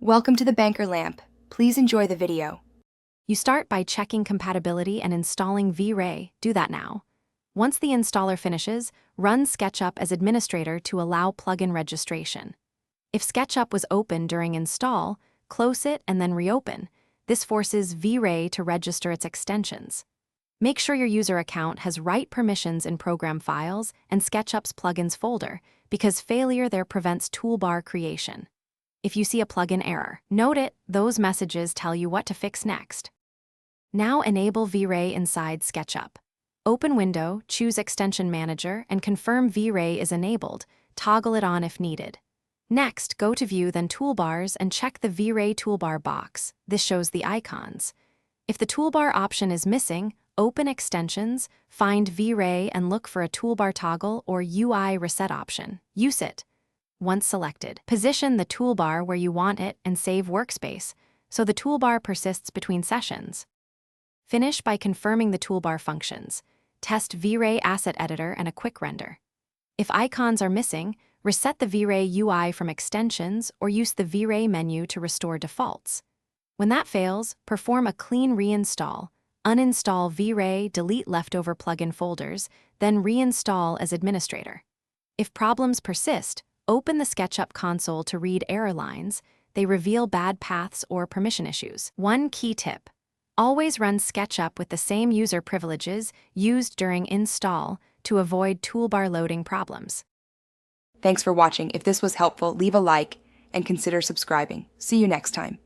Welcome to the Banker Lamp. Please enjoy the video. You start by checking compatibility and installing V Ray. Do that now. Once the installer finishes, run Sketchup as administrator to allow plugin registration. If Sketchup was open during install, close it and then reopen. This forces V Ray to register its extensions. Make sure your user account has right permissions in Program Files and Sketchup's Plugins folder, because failure there prevents toolbar creation. If you see a plugin error, note it. Those messages tell you what to fix next. Now enable V Ray inside Sketchup. Open Window, choose Extension Manager, and confirm V Ray is enabled. Toggle it on if needed. Next, go to View, then Toolbars, and check the V Ray Toolbar box. This shows the icons. If the toolbar option is missing, open Extensions, find V Ray, and look for a toolbar toggle or UI reset option. Use it. Once selected, position the toolbar where you want it and save workspace, so the toolbar persists between sessions. Finish by confirming the toolbar functions. Test V Ray Asset Editor and a quick render. If icons are missing, reset the V Ray UI from Extensions or use the V Ray menu to restore defaults. When that fails, perform a clean reinstall. Uninstall V Ray, delete leftover plugin folders, then reinstall as administrator. If problems persist, open the Sketchup console to read error lines. They reveal bad paths or permission issues. One key tip: always run Sketchup with the same user privileges used during install to avoid toolbar loading problems. Thanks for watching. If this was helpful, leave a like and consider subscribing. See you next time.